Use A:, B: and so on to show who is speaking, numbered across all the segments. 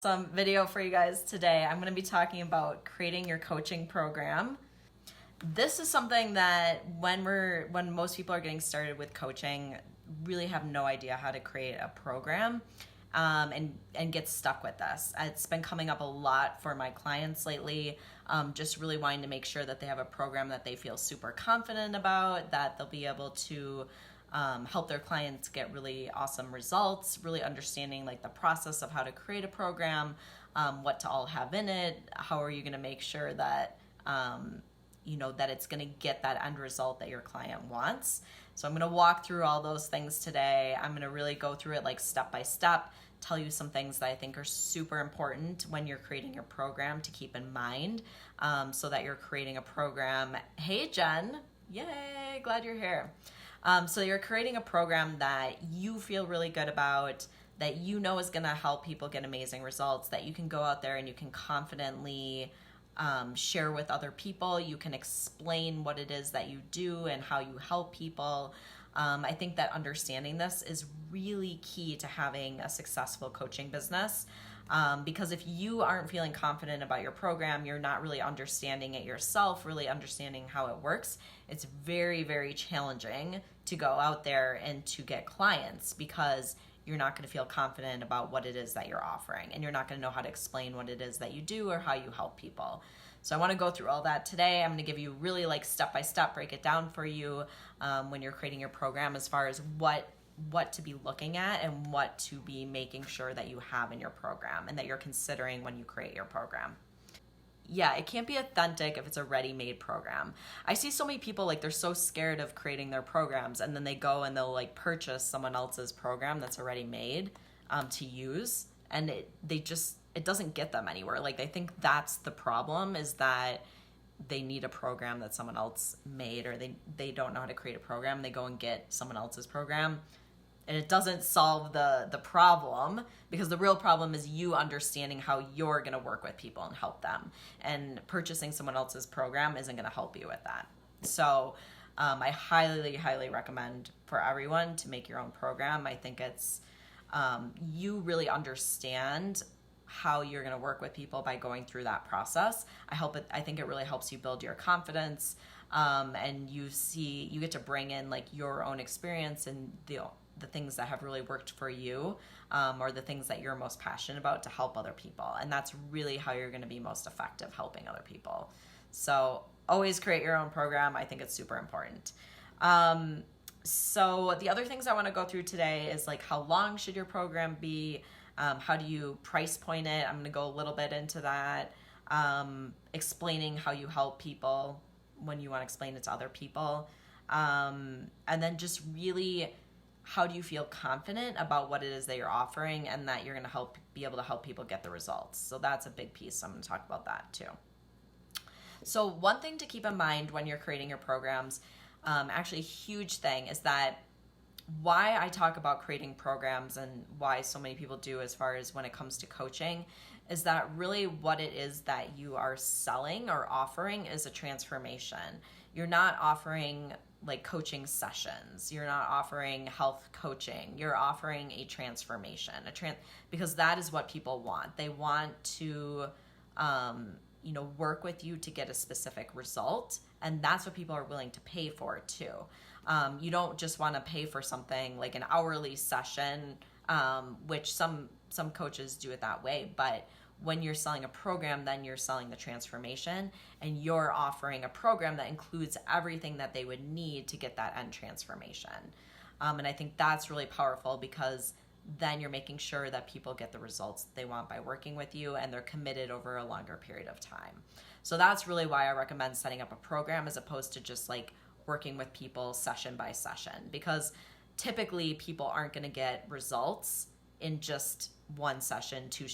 A: Some video for you guys today. I'm going to be talking about creating your coaching program. This is something that when most people are getting started with coaching, really have no idea how to create a program, and get stuck with this. It's been coming up a lot for my clients lately, just really wanting to make sure that they have a program that they feel super confident about, that they'll be able to help their clients get really awesome results, really understanding like the process of how to create a program, what to all have in it, how are you going to make sure that that it's going to get that end result that your client wants. So I'm going to walk through all those things today. I'm going to really go through it like step by step, tell you some things that I think are super important when you're creating your program to keep in mind, so that you're creating a program. Hey Jen, yay, glad you're here. So you're creating a program that you feel really good about, that you know is going to help people get amazing results, that you can go out there and you can confidently share with other people. You can explain what it is that you do and how you help people. I think that understanding this is really key to having a successful coaching business. Because if you aren't feeling confident about your program, you're not really understanding it yourself, really understanding how it works, it's very, very challenging to go out there and to get clients, because you're not going to feel confident about what it is that you're offering, and you're not going to know how to explain what it is that you do or how you help people. So I want to go through all that today. I'm going to give you really like step by step, break it down for you when you're creating your program, as far as what to be looking at and what to be making sure that you have in your program and that you're considering when you create your program. Yeah, it can't be authentic if it's a ready-made program. I see so many people, like, they're so scared of creating their programs, and then they go and they'll like purchase someone else's program that's already made to use, and it doesn't get them anywhere. Like, I think that's the problem, is that they need a program that someone else made, or they don't know how to create a program. They go and get someone else's program, and it doesn't solve the problem, because the real problem is you understanding how you're going to work with people and help them. And purchasing someone else's program isn't going to help you with that. So I highly, highly recommend for everyone to make your own program. I think it's you really understand how you're going to work with people by going through that process. I think it really helps you build your confidence, and you get to bring in like your own experience and the things that have really worked for you, or the things that you're most passionate about to help other people. And that's really how you're going to be most effective helping other people. So always create your own program. I think it's super important. So the other things I want to go through today is like, how long should your program be? How do you price point it? I'm going to go a little bit into that. Explaining how you help people when you want to explain it to other people. And then just really, how do you feel confident about what it is that you're offering, and that you're going to be able to help people get the results. So that's a big piece. I'm going to talk about that too. So one thing to keep in mind when you're creating your programs, actually a huge thing, is that why I talk about creating programs and why so many people do as far as when it comes to coaching, is that really what it is that you are selling or offering is a transformation. You're not offering like coaching sessions. You're not offering health coaching. You're offering a transformation, because that is what people want. They want to, work with you to get a specific result, and that's what people are willing to pay for too. You don't just want to pay for something like an hourly session, which some coaches do it that way, but when you're selling a program, then you're selling the transformation, and you're offering a program that includes everything that they would need to get that end transformation. And I think that's really powerful, because then you're making sure that people get the results they want by working with you, and they're committed over a longer period of time. So that's really why I recommend setting up a program, as opposed to just like working with people session by session, because typically people aren't going to get results in just one session, two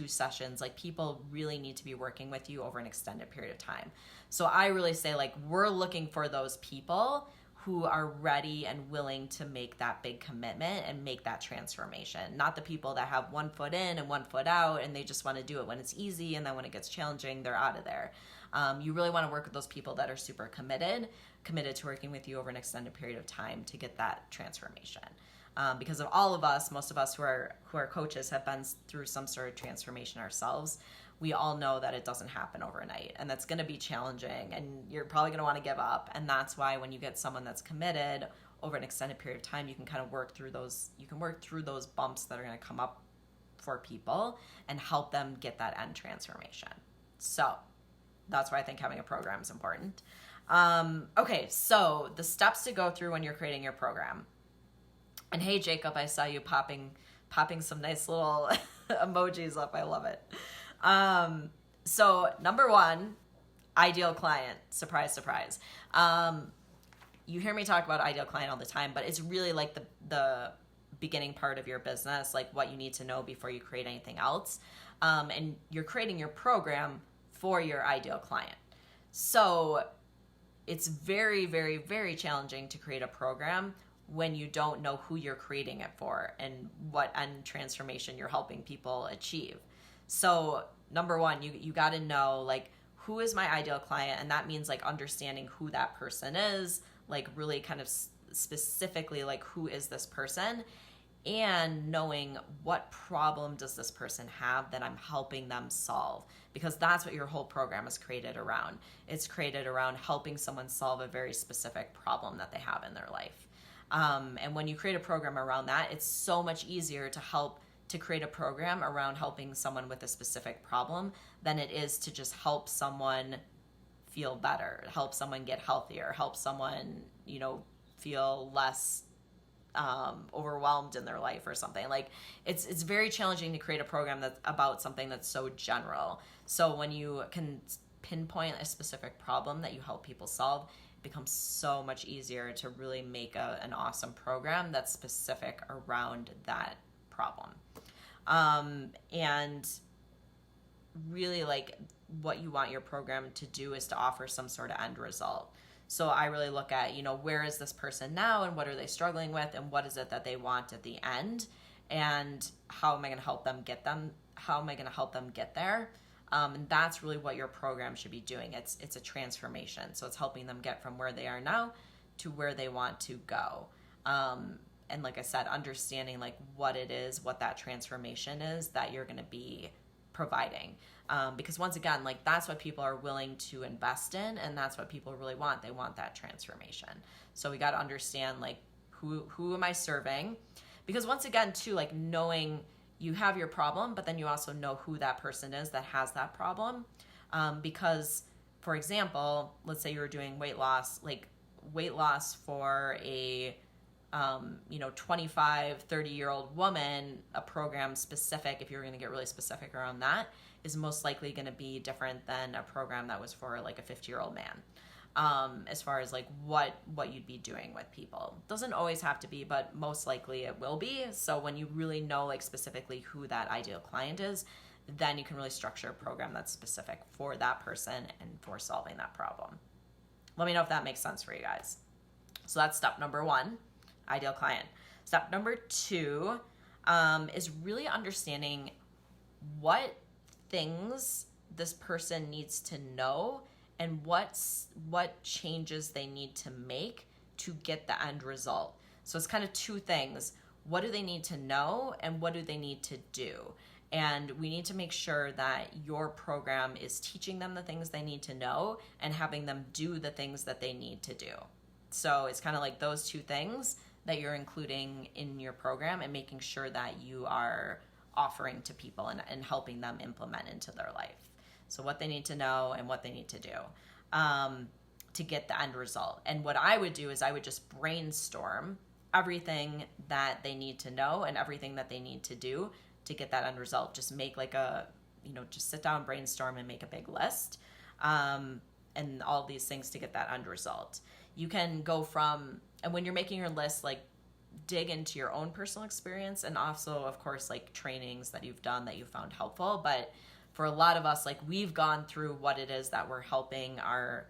A: sessions. Like, people really need to be working with you over an extended period of time. So I really say, like, we're looking for those people who are ready and willing to make that big commitment and make that transformation. Not the people that have 1 foot in and 1 foot out, and they just want to do it when it's easy, and then when it gets challenging, they're out of there. You really want to work with those people that are super committed to working with you over an extended period of time to get that transformation. because of all of us, most of us who are coaches have been through some sort of transformation ourselves. We all know that it doesn't happen overnight, and that's going to be challenging, and you're probably going to want to give up. And that's why when you get someone that's committed over an extended period of time, you can kind of work through those bumps that are going to come up for people and help them get that end transformation. So that's why I think having a program is important. Okay, so the steps to go through when you're creating your program. And hey, Jacob, I saw you popping some nice little emojis up. I love it. So number one, ideal client. Surprise, surprise. You hear me talk about ideal client all the time, but it's really like the beginning part of your business, like what you need to know before you create anything else. And you're creating your program for your ideal client. So it's very, very, very challenging to create a program when you don't know who you're creating it for and what end transformation you're helping people achieve. So number one, you got to know, like, who is my ideal client? And that means like understanding who that person is, like really kind of specifically, like, who is this person, and knowing what problem does this person have that I'm helping them solve, because that's what your whole program is created around. It's created around helping someone solve a very specific problem that they have in their life. And when you create a program around that, it's so much easier to create a program around helping someone with a specific problem than it is to just help someone feel better, help someone get healthier, help someone, feel less overwhelmed in their life or something. Like, it's very challenging to create a program that's about something that's so general. So when you can pinpoint a specific problem that you help people solve, it becomes so much easier to really make an awesome program that's specific around that problem. And really, like, what you want your program to do is to offer some sort of end result. So I really look at, where is this person now, and what are they struggling with, and what is it that they want at the end, and how am I going to help them get there? And that's really what your program should be doing. It's a transformation. So it's helping them get from where they are now to where they want to go. And like I said, understanding like what it is, what that transformation is that you're going to be providing. Because once again, like, that's what people are willing to invest in, and that's what people really want. They want that transformation. So we got to understand, like, who am I serving? Because once again, too, like, knowing you have your problem, but then you also know who that person is that has that problem. Because, for example, let's say you were doing weight loss for a 25, 30-year-old woman, a program specific, if you're going to get really specific around that, is most likely going to be different than a program that was for like a 50-year-old man. As far as like what you'd be doing with people. Doesn't always have to be, but most likely it will be. So when you really know like specifically who that ideal client is, then you can really structure a program that's specific for that person and for solving that problem. Let me know if that makes sense for you guys. So that's step number one, ideal client. Step number two is really understanding what things this person needs to know and what changes they need to make to get the end result. So it's kind of two things. What do they need to know, and what do they need to do? And we need to make sure that your program is teaching them the things they need to know and having them do the things that they need to do. So it's kind of like those two things that you're including in your program and making sure that you are offering to people and helping them implement into their life. So what they need to know and what they need to do to get the end result. And what I would do is I would just brainstorm everything that they need to know and everything that they need to do to get that end result. Just make like just sit down, brainstorm, and make a big list, and all these things to get that end result. You can go from, and when you're making your list, like, dig into your own personal experience, and also, of course, like trainings that you've done that you found helpful. But for a lot of us, like, we've gone through what it is that we're helping our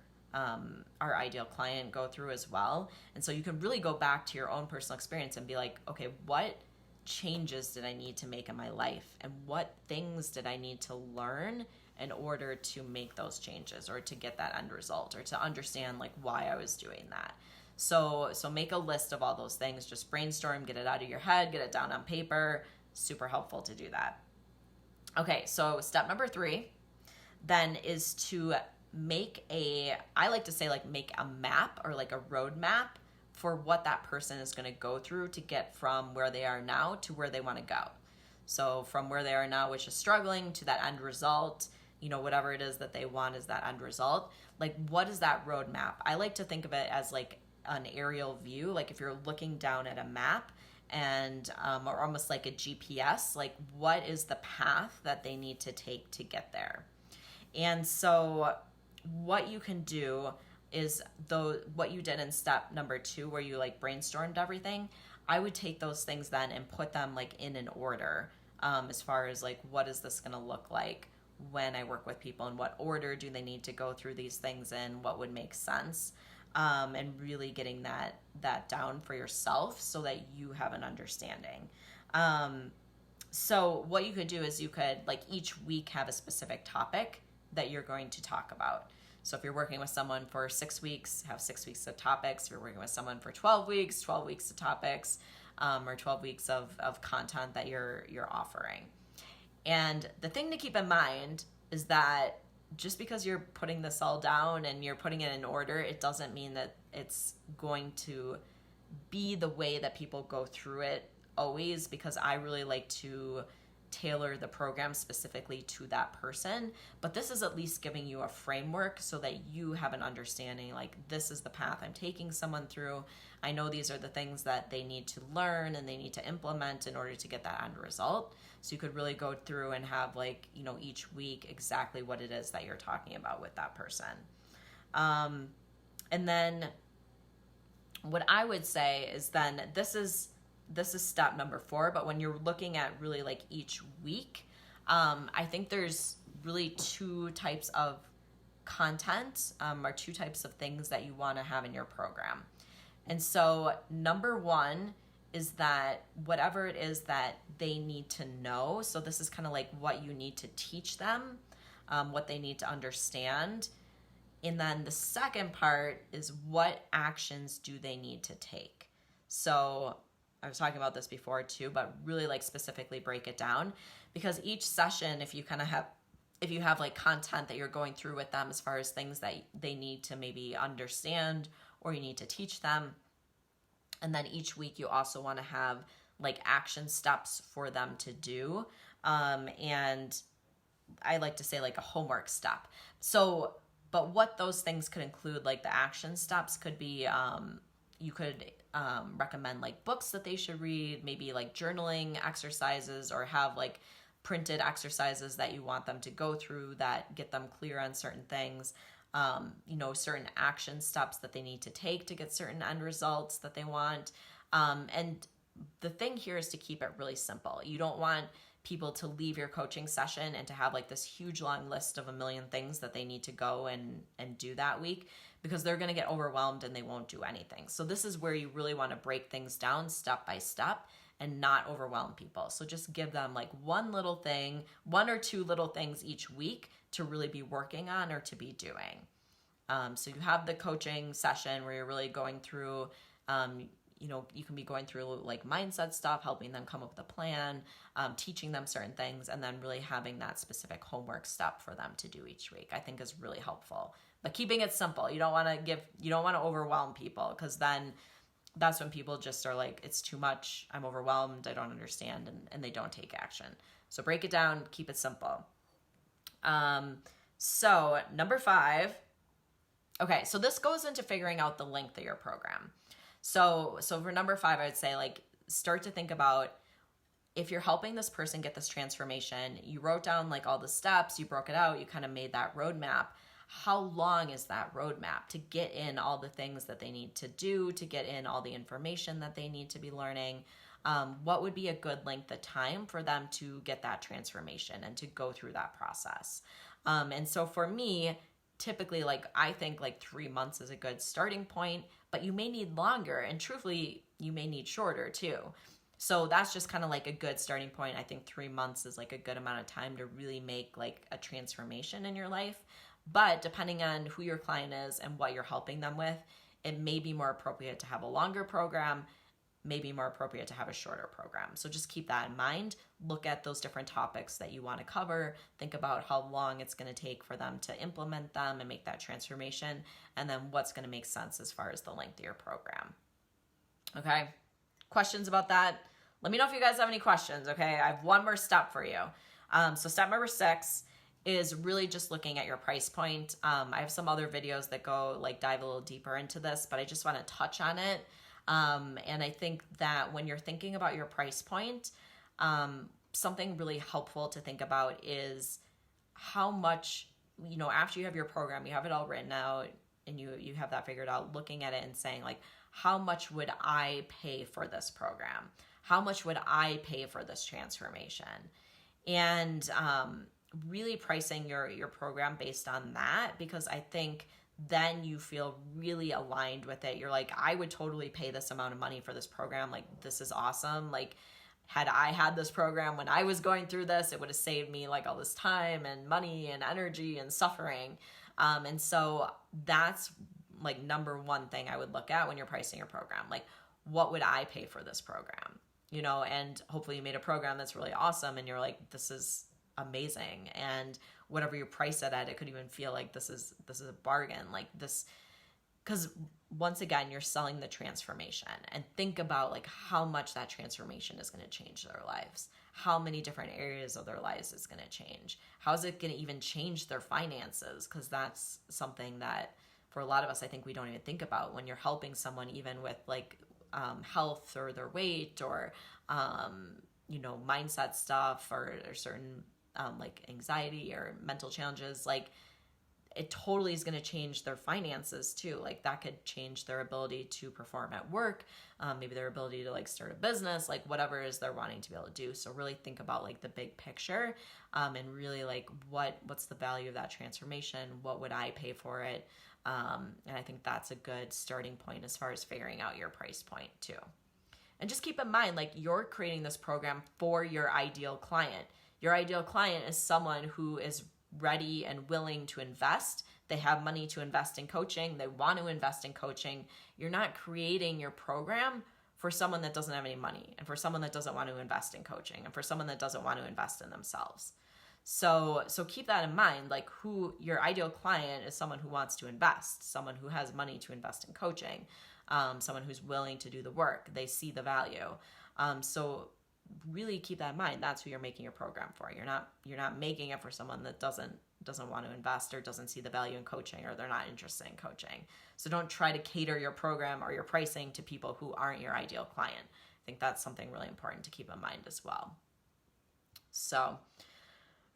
A: ideal client go through as well. And so you can really go back to your own personal experience and be like, okay, what changes did I need to make in my life, and what things did I need to learn in order to make those changes or to get that end result or to understand like why I was doing that. So make a list of all those things, just brainstorm, get it out of your head, get it down on paper. Super helpful to do that. Okay, so step number 3 then is to I like to say like make a map or like a roadmap for what that person is going to go through to get from where they are now to where they want to go. So from where they are now, which is struggling, to that end result, whatever it is that they want is that end result. Like, what is that roadmap? I like to think of it as like an aerial view. Like if you're looking down at a map and, or almost like a GPS, like what is the path that they need to take to get there? And so what you can do is what you did in step number 2, where you like brainstormed everything, I would take those things then and put them like in an order, as far as like, what is this going to look like when I work with people, and what order do they need to go through these things in, what would make sense, and really getting that down for yourself so that you have an understanding. So what you could do is you could like each week have a specific topic that you're going to talk about. So if you're working with someone for 6 weeks, have 6 weeks of topics. If you're working with someone for 12 weeks, 12 weeks of topics, or 12 weeks of content that you're offering. And the thing to keep in mind is that just because you're putting this all down and you're putting it in order, it doesn't mean that it's going to be the way that people go through it always, because I really like to tailor the program specifically to that person. But this is at least giving you a framework so that you have an understanding, like, this is the path I'm taking someone through. I know these are the things that they need to learn and they need to implement in order to get that end result. So you could really go through and have like, each week exactly what it is that you're talking about with that person. And then what I would say is then this is step number 4, but when you're looking at really like each week, I think there's really 2 types of content, or 2 types of things that you want to have in your program. And so number 1 is that whatever it is that they need to know, so this is kind of like what you need to teach them, what they need to understand. And then the second part is what actions do they need to take. So I was talking about this before too, but really like specifically break it down, because each session, if you have like content that you're going through with them as far as things that they need to maybe understand or you need to teach them, and then each week you also want to have like action steps for them to do, and I like to say like a homework step. So, but what those things could include, like the action steps could be, you could recommend like books that they should read, maybe like journaling exercises, or have like printed exercises that you want them to go through that get them clear on certain things, certain action steps that they need to take to get certain end results that they want. And the thing here is to keep it really simple. You don't want people to leave your coaching session and to have like this huge long list of a million things that they need to go and do that week, because they're going to get overwhelmed and they won't do anything. So this is where you really want to break things down step by step and not overwhelm people. So just give them like one little thing, 1 or 2 little things each week to really be working on or to be doing. So you have the coaching session where you're really going through, you can be going through like mindset stuff, helping them come up with a plan, teaching them certain things, and then really having that specific homework step for them to do each week, I think is really helpful. But keeping it simple. You don't want to overwhelm people, because then that's when people just are like, it's too much, I'm overwhelmed, I don't understand, and they don't take action. So break it down, keep it simple. So number 5, okay, so this goes into figuring out the length of your program. So for number 5, I would say like start to think about, if you're helping this person get this transformation, you wrote down like all the steps, you broke it out, you kind of made that roadmap. How long is that roadmap to get in all the things that they need to do, to get in all the information that they need to be learning? What would be a good length of time for them to get that transformation and to go through that process? And so for me, typically, like, I think like 3 months is a good starting point, but you may need longer, and truthfully, you may need shorter too. So that's just kind of like a good starting point. I think 3 months is like a good amount of time to really make like a transformation in your life. But depending on who your client is and what you're helping them with, it may be more appropriate to have a longer program, may be more appropriate to have a shorter program. So just keep that in mind. Look at those different topics that you want to cover. Think about how long it's going to take for them to implement them and make that transformation, and then what's going to make sense as far as the length of your program. Okay? Questions about that? Let me know if you guys have any questions, okay? I have one more step for you. So step number 6 is really just looking at your price point. I have some other videos that go dive a little deeper into this, but I just want to touch on it. And I think that when you're thinking about your price point, something really helpful to think about is how much, after you have your program, you have it all written out and you have that figured out, looking at it and saying how much would I pay for this program? How much would I pay for this transformation? And really pricing your program based on that, because I think then you feel really aligned with it. You're like, I would totally pay this amount of money for this program. This is awesome. Had I had this program when I was going through this, it would have saved me all this time and money and energy and suffering. And so that's number one thing I would look at when you're pricing your program. What would I pay for this program? And hopefully you made a program that's really awesome and you're like, this is amazing. And whatever you price it at, it could even feel like this is a bargain. Because once again, you're selling the transformation, and think about how much that transformation is going to change their lives. How many different areas of their lives is going to change? How is it going to even change their finances? Because that's something that for a lot of us, I think we don't even think about when you're helping someone, even with health or their weight or, mindset stuff or certain anxiety or mental challenges. It totally is going to change their finances too. That could change their ability to perform at work, maybe their ability to start a business, whatever it is they're wanting to be able to do. So really think about the big picture, and really what's the value of that transformation? What would I pay for it? And I think that's a good starting point as far as figuring out your price point too. And just keep in mind, you're creating this program for your ideal client. Your ideal client is someone who is ready and willing to invest. They have money to invest in coaching. They want to invest in coaching. You're not creating your program for someone that doesn't have any money, and for someone that doesn't want to invest in coaching, and for someone that doesn't want to invest in themselves. So keep that in mind. Who your ideal client is, someone who wants to invest, someone who has money to invest in coaching, someone who's willing to do the work. They see the value. So really keep that in mind. That's who you're making your program for. You're not making it for someone that doesn't want to invest or doesn't see the value in coaching, or they're not interested in coaching. So don't try to cater your program or your pricing to people who aren't your ideal client. I think that's something really important to keep in mind as well. So,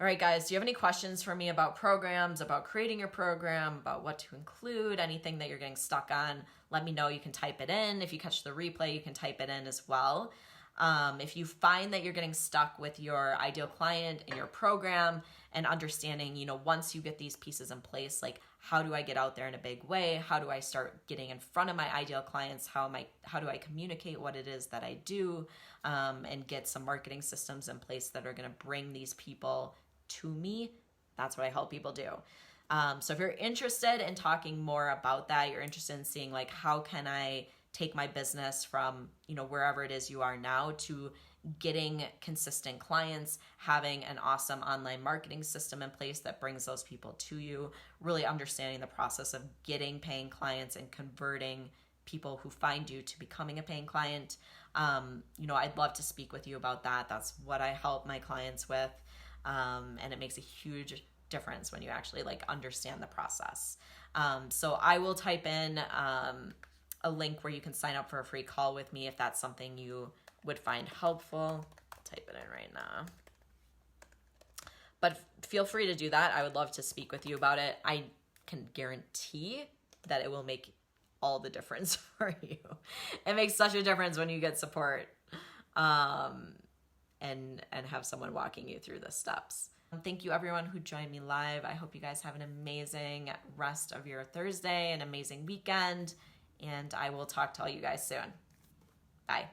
A: all right, guys, do you have any questions for me about programs, about creating your program, about what to include, anything that you're getting stuck on? Let me know. You can type it in. If you catch the replay, you can type it in as well. If you find that you're getting stuck with your ideal client and your program and understanding, once you get these pieces in place, how do I get out there in a big way? How do I start getting in front of my ideal clients? How do I communicate what it is that I do, and get some marketing systems in place that are going to bring these people to me? That's what I help people do. So if you're interested in talking more about that, you're interested in seeing how can I take my business from, wherever it is you are now to getting consistent clients, having an awesome online marketing system in place that brings those people to you, really understanding the process of getting paying clients and converting people who find you to becoming a paying client. I'd love to speak with you about that. That's what I help my clients with. And it makes a huge difference when you actually understand the process. So I will type in, a link where you can sign up for a free call with me if that's something you would find helpful. I'll type it in right now. But feel free to do that. I would love to speak with you about it. I can guarantee that it will make all the difference for you. It makes such a difference when you get support, and have someone walking you through the steps. Thank you everyone who joined me live. I hope you guys have an amazing rest of your Thursday, an amazing weekend. And I will talk to all you guys soon. Bye.